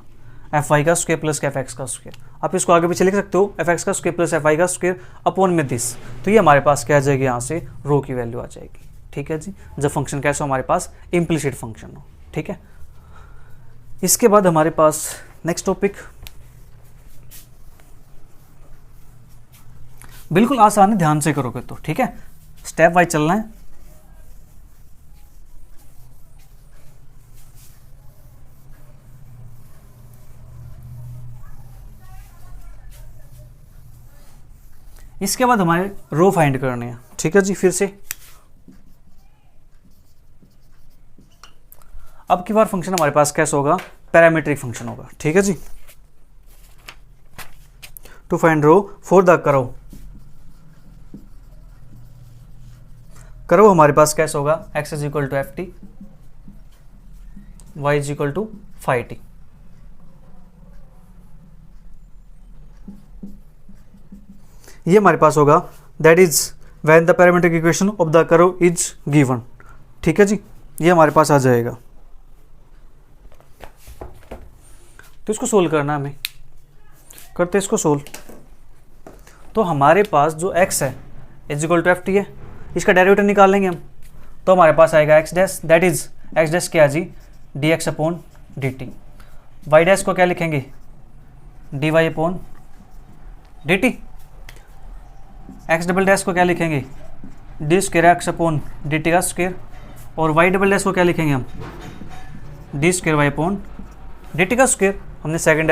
एफ वाई का स्क्वायर प्लस एफ एक्स का स्क्वायर, आप इसको आगे पीछे लिख सकते हो, एफ एक्स का स्क्वायर प्लस एफ वाई का स्क्वायर अपॉन में दिस, तो ये हमारे पास क्या आ जाएगी, यहाँ से रो की वैल्यू आ जाएगी। ठीक है जी, जब फंक्शन कैसा हो, हमारे पास इम्प्लिसिट फंक्शन हो। ठीक है, इसके बाद हमारे पास नेक्स्ट टॉपिक बिल्कुल आसान है, ध्यान से करोगे तो। ठीक है, स्टेप वाइज चलना है। इसके बाद हमारे रो फाइंड करने हैं। ठीक है जी, फिर से अब की बार फंक्शन हमारे पास कैसा होगा, पैरामीट्रिक फंक्शन होगा। ठीक है जी, to find rho for the curve, curve हमारे पास कैसा होगा, x is equal to F T, y is equal to five T. ये हमारे पास होगा, that is when the parametric equation of the curve is given. ठीक है जी, ये हमारे पास आ जाएगा, तो इसको सोल्व करना हमें, करते इसको सोल्व। तो हमारे पास जो x है is equal to F t है, इसका डेरिवेटिव निकाल लेंगे हम, तो हमारे पास आएगा x dash, that is x dash क्या जी, D x upon D T. Y dash को क्या लिखेंगे, D Y upon D T. X double dash को क्या लिखेंगे, D square X upon D T का स्क्र। और वाई डबल डैश को क्या लिखेंगे हम, D square Y upon D T का स्क्र। हमने सेकंड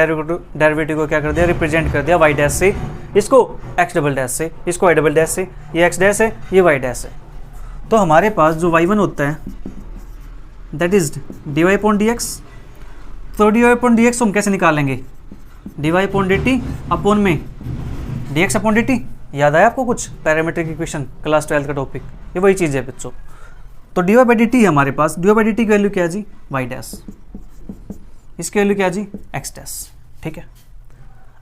डेरिवेटिव को क्या कर दिया, रिप्रेजेंट कर दिया वाई डैश से, इसको एक्स डबल डैश से, इसको वाई डबल डैश से। ये एक्स डैश है, ये वाई डैश है। तो हमारे पास जो y1 होता है that is D Y upon D X. तो D Y upon D X हम कैसे निकालेंगे, D Y upon D T upon में D x upon D T. याद आया आपको कुछ पैरामीट्रिक इक्वेशन क्लास 12 का टॉपिक, ये वही चीज़ है बच्चों। तो D Y by D T है हमारे पास, D Y by D T की वैल्यू क्या है जी, वाई डैश, इसकी वैल्यू क्या है जी, एक्स डैश। ठीक है,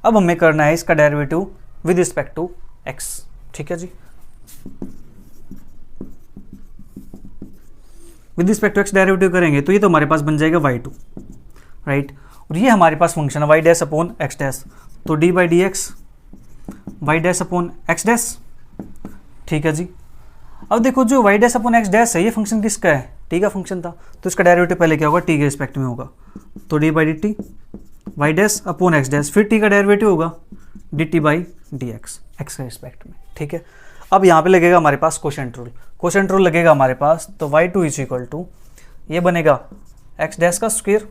अब हमें करना है इसका derivative with respect to X. ठीक है जी, with respect to X derivative करेंगे तो ये तो हमारे पास बन जाएगा y2, राइट। और ये हमारे पास फंक्शन है Y dash upon x dash, तो D by D X Y dash upon x dash. ठीक है जी, अब देखो जो Y dash upon x dash है ये फंक्शन किसका है, टी का फंक्शन था, तो इसका डेरिवेटिव पहले क्या होगा, टी के रिस्पेक्ट में होगा। तो D by D T Y dash upon x dash, फिर टी का डेरिवेटिव होगा d t by D x, x के रिस्पेक्ट में। ठीक है, अब यहाँ पे लगेगा हमारे पास कोशेंट रूल, कोशेंट रूल लगेगा हमारे पास। तो y2 इज इक्वल टू ये बनेगा एक्स डैश का square,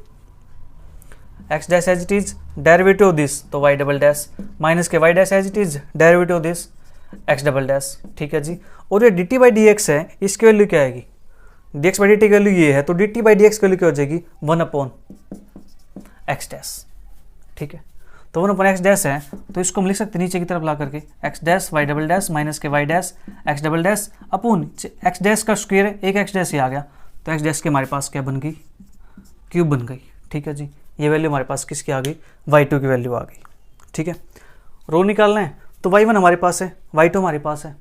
x dash as it is derivative of this तो वाई डबल डैश माइनस के Y dash as it is derivative of this x double dash. ठीक है जी, और ये d t by D x है, इसकी वैल्यू क्या आएगी, d x by D T की वैल्यू ये है, तो d t by D x की वैल्यू क्या हो जाएगी, 1 अपॉन एक्स डैश। ठीक है, तो 1 अपॉन एक्स डैश है, तो इसको हम लिख सकते हैं नीचे की तरफ ला करके X dash Y double dash minus के Y dash X double dash upon x dash का स्क्वायर है, एक एक्स डैश ही आ गया, तो एक्स डैश के हमारे पास क्या बन गई, क्यूब बन गई। ठीक है जी, ये वैल्यू हमारे पास किसकी आ गई, y2 की वैल्यू आ गई। ठीक है, रो निकालना है तो y1 हमारे पास है, y2 हमारे पास है,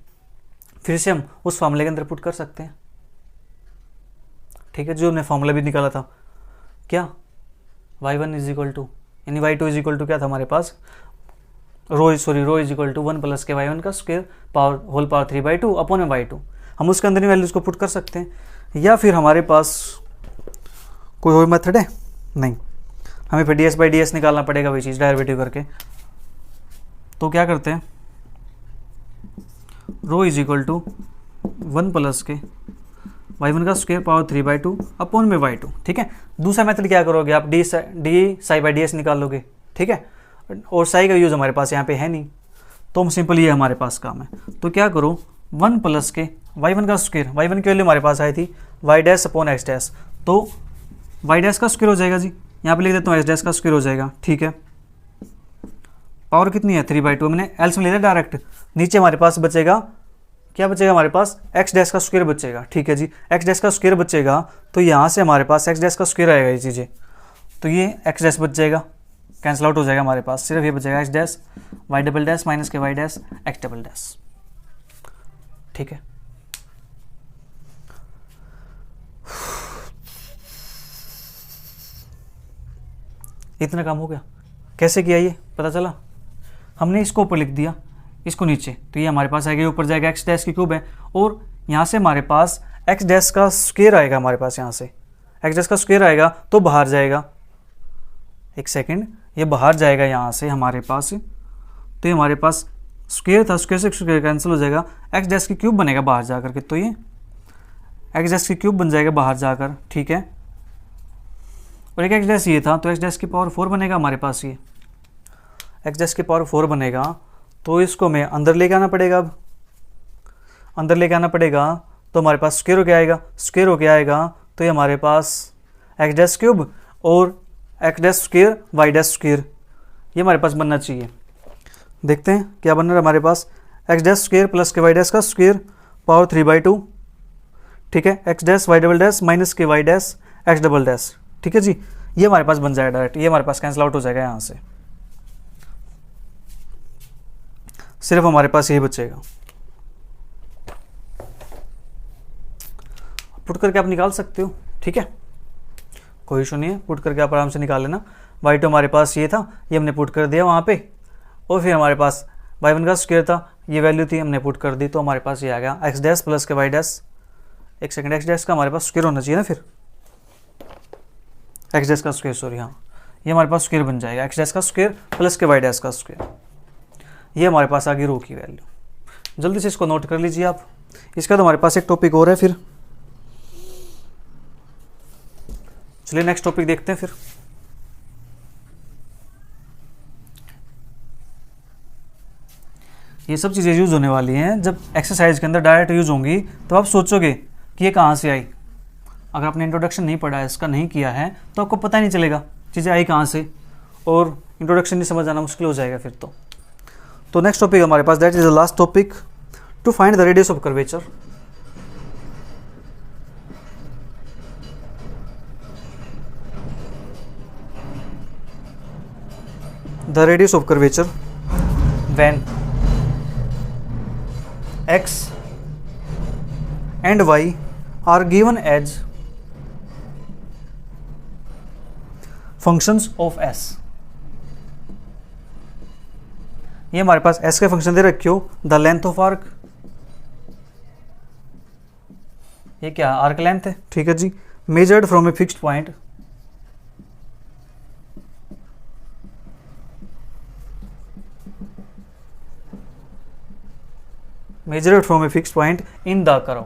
फिर से हम उस फॉर्मूले के अंदर पुट कर सकते हैं। ठीक है, जो हमने फॉर्मूला भी निकाला था, क्या y1 इज इक्वल टू यानी y2 इज इक्वल टू क्या था हमारे पास, rho is equal to 1 plus के y1 का square power whole power 3/2 upon में y2। हम उसके अंदर ही वैल्यूज को पुट कर सकते हैं, या फिर हमारे पास कोई और मेथड है, नहीं, हमें फिर ds बाई ds निकालना पड़ेगा वही चीज़ डेरिवेटिव करके। तो क्या करते हैं, रो इज इक्वल टू 1 प्लस के y1 का स्क्वायर पावर 3/2 अपॉन में y2। ठीक है, दूसरा मेथड क्या करोगे आप, डी साई बाई ds निकाल लोगे। ठीक है, और साई का यूज़ हमारे पास यहाँ पे है नहीं, तो हम सिंपल ये हमारे पास काम है। तो क्या करो, 1 प्लस के y1 का स्क्वायर, y1 की वैल्यू हमारे पास आई थी y dash upon x dash, तो y डैश का स्क्वायर हो जाएगा जी, यहाँ पे लिख देता हूँ एक्स डैश का स्क्वायर हो जाएगा। ठीक है, पावर कितनी है 3/2, मैंने एल्स में ले लिया डायरेक्ट, नीचे हमारे पास बचेगा क्या बचेगा, हमारे पास एक्स डैश का स्क्वायर बचेगा। ठीक है जी, एक्स डैश का स्क्वायर बचेगा, तो यहाँ से हमारे पास एक्स डैश का स्क्वायर आएगा ये चीज़ें, तो ये एक्स डैश बच जाएगा, कैंसिल आउट हो जाएगा, हमारे पास सिर्फ ये बचेगा X dash Y double dash minus के Y dash X double dash. ठीक है, इतना काम हो गया। कैसे किया ये पता चला, हमने इसको ऊपर लिख दिया, इसको नीचे, तो ये हमारे पास आएगा, ऊपर जाएगा एक्स डैश की क्यूब है, और यहाँ से हमारे पास एक्स डैश का स्क्वायर आएगा, हमारे पास यहाँ से एक्स डैश का स्क्वायर आएगा तो बाहर जाएगा, एक सेकंड, ये बाहर जाएगा यहाँ से हमारे पास, तो ये हमारे पास स्क्वायर था, स्क्वायर से स्क्वायर कैंसिल हो जाएगा, एक्स डैश की क्यूब बनेगा बाहर जाकर के, तो ये एक्स डैश की क्यूब बन जाएगा बाहर जाकर। ठीक है, और एक एक्स डैश ये था, तो एक्स डैश की पावर 4 बनेगा हमारे पास, ये एक्स डैश की पावर 4 बनेगा, तो इसको हमें अंदर लेके आना पड़ेगा। अब अंदर लेके आना पड़ेगा तो हमारे पास स्क्वायर होके आएगा, स्क्वायर होके आएगा, तो ये हमारे पास एक्स डैश क्यूब और x dash square y dash square, ये हमारे पास बनना चाहिए। देखते हैं क्या बन रहा है हमारे पास, एक्स डैश स्क्वायर प्लस के वाई डैश का स्क्वायर पावर 3/2। ठीक है, X dash Y double dash minus के Y dash X double dash. ठीक है जी, ये हमारे पास बन जाएगा डायरेक्ट, ये हमारे पास कैंसिल आउट हो जाएगा, यहाँ से सिर्फ हमारे पास यही बचेगा। पुट करके आप निकाल सकते हो। ठीक है, कोई इशू नहीं है, पुट करके आप आराम से निकाल लेना। y2 हमारे पास ये था, ये हमने पुट कर दिया वहाँ पे, और फिर हमारे पास y1 का स्क्वायर था, ये वैल्यू थी, हमने पुट कर दी, तो हमारे पास ये आ गया एक्स डैश प्लस के वाई डैश, एक सेकंड, एक्स डैश का हमारे पास स्क्वायर होना चाहिए ना, फिर एक्स डैश का स्क्वायर, सॉरी हाँ, ये हमारे पास स्क्वायर बन जाएगा एक्स डैश का स्क्वायर प्लस के वाई डैश का स्क्वायर। ये हमारे पास आ गई रो की वैल्यू। जल्दी से इसको नोट कर लीजिए आप। इसका तो हमारे पास एक टॉपिक और है फिर। चलिए नेक्स्ट टॉपिक देखते हैं फिर। ये सब चीज़ें यूज़ होने वाली हैं जब एक्सरसाइज के अंदर डायरेक्ट यूज़ होंगी, तो आप सोचोगे कि ये कहाँ से आई। अगर आपने इंट्रोडक्शन नहीं पढ़ा है, इसका नहीं किया है, तो आपको पता ही नहीं चलेगा चीज़ें आई कहाँ से, और इंट्रोडक्शन नहीं समझ आना मुश्किल हो जाएगा फिर तो नेक्स्ट टॉपिक हमारे पास, that is the last topic, to find the radius of curvature. The radius of curvature when x and y are given as functions of s। ये हमारे पास s के फंक्शन दे रखे हो, द लेंथ ऑफ आर्क, ये क्या आर्क लेंथ है, ठीक है जी, measured from a fixed point, measured from a fixed point in the curve।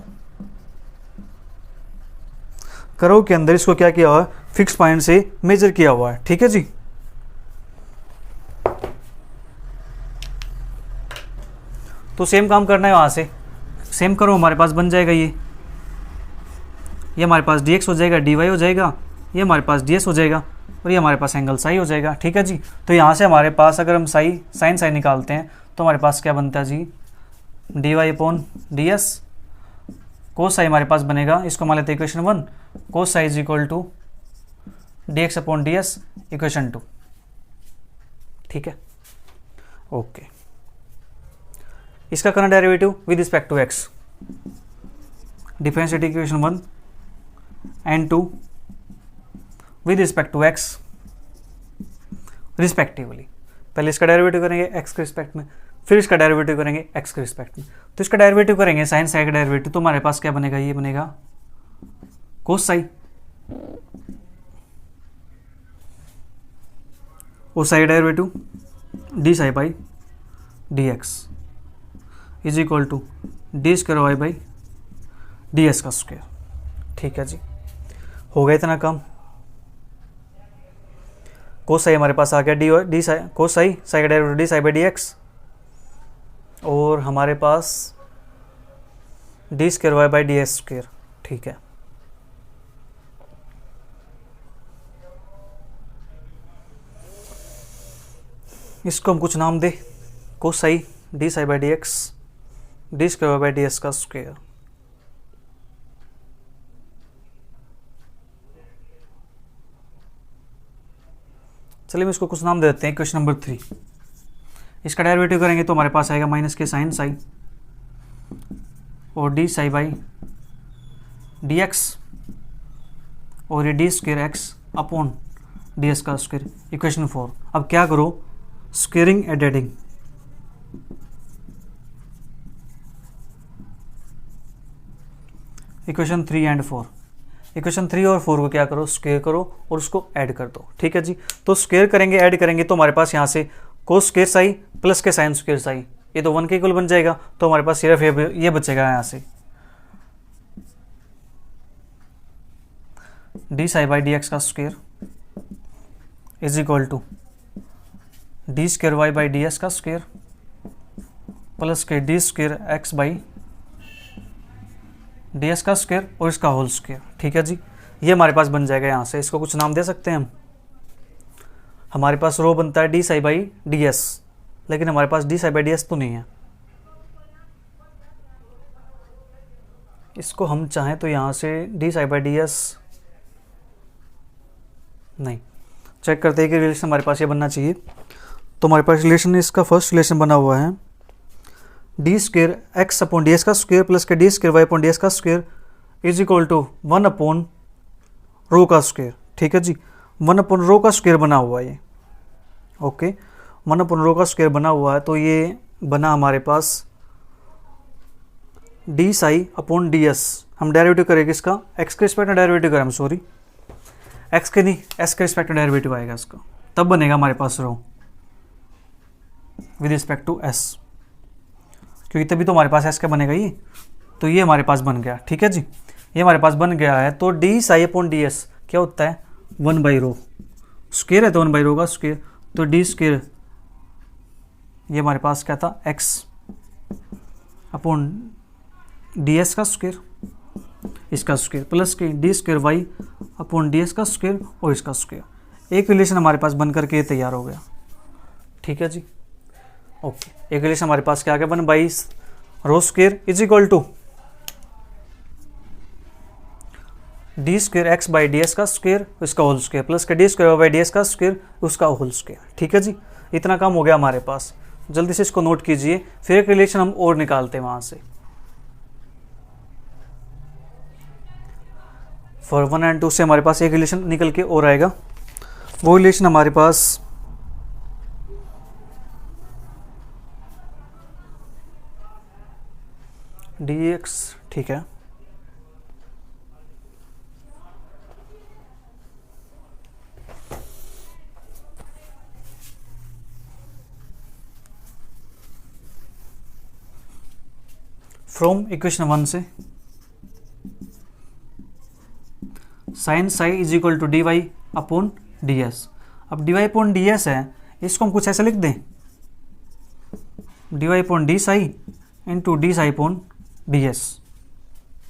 Curve के अंदर इसको क्या किया हुआ है, फिक्स पॉइंट से मेजर किया हुआ है, ठीक है जी। तो सेम काम करना है वहां से, सेम कर्व हमारे पास बन जाएगा। ये हमारे पास dx हो जाएगा, dy हो जाएगा, ये हमारे पास ds हो जाएगा, और ये हमारे पास एंगल साई हो जाएगा, ठीक है जी। तो यहाँ से हमारे पास अगर हम साइन साई निकालते हैं तो हमारे पास क्या बनता है जी, dy upon ds, cos psi हमारे पास बनेगा, इसको मान लेते हैं equation 1, cos psi is equal to dx upon ds equation 2, ठीक है, ओके। इसका करना derivative with respect to x, differentiate equation 1 and 2 with respect to x respectively. पहले इसका डेरिवेटिव करेंगे x के रिस्पेक्ट में, फिर इसका डेरिवेटिव करेंगे x के रिस्पेक्ट में। तो इसका डेरिवेटिव करेंगे साइन साई का डेरिवेटिव, तो हमारे पास क्या बनेगा, ये बनेगा कोस साई, और psi derivative d psi by D x is equal to d square y by d s का स्क्वायर, ठीक है जी। हो गया इतना काम। कोस साई हमारे पास आ गया d psi, cos psi psi का derivative d psi by D x, और हमारे पास d square y by d s square, ठीक है। इसको हम कुछ नाम दे, cos psi d psi by D x d square y by d s का स्क्वायर। चलिए हम इसको कुछ नाम दे देते हैं। क्वेश्चन नंबर 3, इसका डेरिवेटिव करेंगे तो हमारे पास आएगा माइनस के साइन साई और d psi by D x, और ये d square x upon D s का स्क्वायर, इक्वेशन 4। अब क्या करो, squaring and adding, equation 3 and 4, equation 3 और 4 को क्या करो, स्क्वेयर करो और उसको ऐड कर दो, ठीक है जी। तो स्क्वेयर करेंगे ऐड करेंगे तो हमारे पास यहाँ से कोस स्क्वेयर साई प्लस के साइन स्क्वेयर साई, ये तो 1 के इक्वल बन जाएगा, तो हमारे पास सिर्फ ये बचेगा यहाँ से d psi by D x का square is equal to d square y by d s का स्क्वेयर प्लस के d square x by d s का स्क्वेयर और इसका होल स्क्वेयर, ठीक है जी। ये हमारे पास बन जाएगा यहाँ से। इसको कुछ नाम दे सकते हैं हम। हमारे पास रो बनता है d psi by d s, लेकिन हमारे पास d psi by d s तो नहीं है। इसको हम चाहें तो यहाँ से d psi by d s नहीं, चेक करते हैं कि रिलेशन हमारे पास ये बनना चाहिए। तो हमारे पास रिलेशन, इसका फर्स्ट रिलेशन बना हुआ है d square x upon D s का स्क्वेयर प्लस के d square y upon D s का square is equal to 1 upon rho का स्क्वेयर, ठीक है जी। 1 अपॉन रो का स्क्वेयर बना हुआ है ये, ओके। 1 अपॉन रो का स्क्वेयर बना हुआ है, तो ये बना हमारे पास d psi upon D s. हम डेरिवेटिव करेंगे इसका, एक्स के रिस्पेक्ट में डेरिवेटिव करें हम, सॉरी, एक्स के नहीं, एस के रिस्पेक्ट में डेरिवेटिव आएगा इसका, तब बनेगा हमारे पास रो विद रिस्पेक्ट टू एस, क्योंकि तभी तो हमारे पास एस का बनेगा ये। तो ये हमारे पास बन गया, ठीक है जी, ये हमारे पास बन गया है। तो D psi upon D S क्या होता है, 1/रो स्क्वायर है, तो 1/रो का स्क्वायर, तो डी स्क्वायर ये हमारे पास क्या था, एक्स अपॉन डी एस का स्क्वायर, इसका स्क्वायर प्लस के d square y upon D s का स्क्वायर और इसका स्क्वायर। एक रिलेशन हमारे पास बन करके ये तैयार हो गया, ठीक है जी, ओके। एक रिलेशन हमारे पास क्या आ गया, 1/22 rho square is equal to d square x by d s का स्क्वायर उसका होल स्क्वायर प्लस के d square by d s का स्क्वायर उसका होल स्क्वायर, ठीक है जी। इतना काम हो गया हमारे पास, जल्दी से इसको नोट कीजिए, फिर एक रिलेशन हम और निकालते हैं वहां से। फॉर 1 और 2 से हमारे पास एक रिलेशन निकल के और आएगा, वो रिलेशन हमारे पास dx, ठीक है, फ्रॉम इक्वेशन 1 से sine psi is equal to D Y upon D s. अब d Y upon D s है, इसको हम कुछ ऐसे लिख दें, d Y upon d psi into d psi upon D S,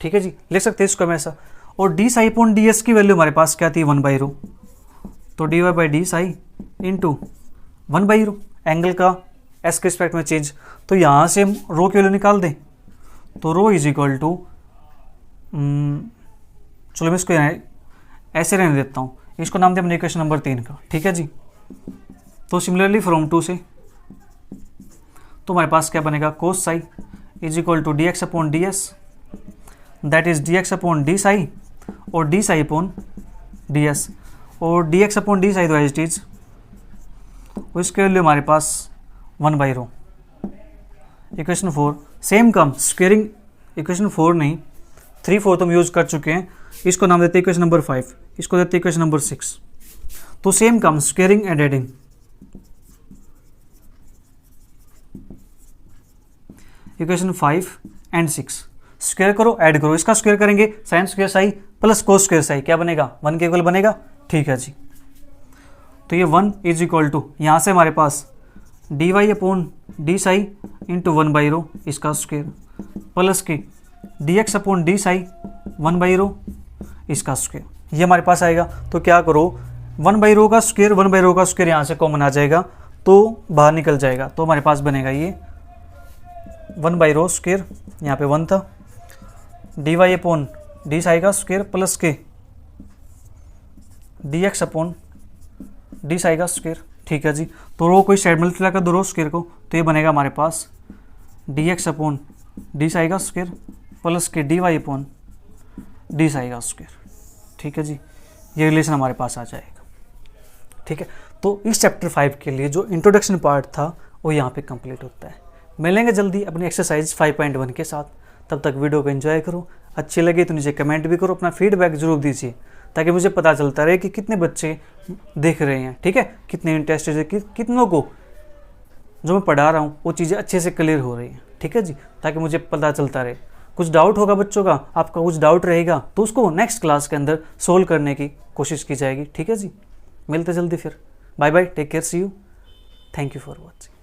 ठीक है जी, लिख सकते हैं इसको हम ऐसा। और d psi upon D s की वैल्यू हमारे पास क्या थी, 1/रो, तो D Y by d psi into 1/रो, एंगल का एस के रिस्पेक्ट में चेंज, तो यहाँ से हम रो की वैल्यू निकाल दें, तो रो इज इक्वल टू, चलो मैं इसको ऐसे रहने देता हूँ, इसको नाम दें अपने इक्वेशन नंबर 3 का, ठीक है जी। तो सिमिलरली फ्रॉम 2 से तो हमारे पास क्या बनेगा, cos psi is equal to d x upon D s, that is d x upon d psi और d psi upon D s, और d x upon d psi तो एज इट इज, उसके लिए हमारे पास 1/रो। Equation 4 same come squaring, equation 4 नहीं 3, 4 तो हम यूज कर चुके हैं, इसको नाम देते हैं इक्वेशन नंबर 5, इसको देते हैं इक्वेशन नंबर 6। तो same come squaring and adding, equation 5 and 6 square करो ऐड करो, इसका स्क्वायर करेंगे sine square Sai plus cos square Sai क्या बनेगा, 1 के इक्वल बनेगा, ठीक है जी। तो ये 1 इज इक्वल टू, यहाँ से हमारे पास D Y upon d psi into 1/रो इसका स्क्वायर प्लस के d x upon d psi 1/रो इसका स्क्वायर, ये हमारे पास आएगा। तो क्या करो, 1/रो का स्क्वायर 1/रो का स्क्वायर यहाँ से कॉमन आ जाएगा तो बाहर निकल जाएगा, तो हमारे पास बनेगा ये 1/रो स्क्वायर, यहाँ पे 1 था, d Y upon d psi का स्क्वायर प्लस के d x upon d psi का स्क्वायर, ठीक है जी। तो रो कोई साइड मल्टीप्लाई कर दो रो स्क्वायर को, तो ये बनेगा हमारे पास d x upon d psi का स्क्वायर प्लस के d Y upon d psi का स्क्वायर, ठीक है जी, ये रिलेशन हमारे पास आ जाएगा, ठीक है। तो इस चैप्टर 5 के लिए जो इंट्रोडक्शन पार्ट था वो यहाँ पे कंप्लीट होता है। मिलेंगे जल्दी अपनी एक्सरसाइज 5.1 के साथ, तब तक वीडियो को एंजॉय करो, अच्छी लगे तो नीचे कमेंट भी करो, अपना फीडबैक जरूर दीजिए ताकि मुझे पता चलता रहे कि कितने बच्चे देख रहे हैं, ठीक है, कितने इंटरेस्टेड है, कितनों को जो मैं पढ़ा रहा हूँ वो चीज़ें अच्छे से क्लियर हो रही हैं, ठीक है जी, ताकि मुझे पता चलता रहे। कुछ डाउट होगा बच्चों का, आपका कुछ डाउट रहेगा तो उसको नेक्स्ट क्लास के अंदर सोल्व करने की कोशिश की जाएगी, ठीक है जी। मिलते जल्दी फिर, bye bye, take care, see you, thank you for watching.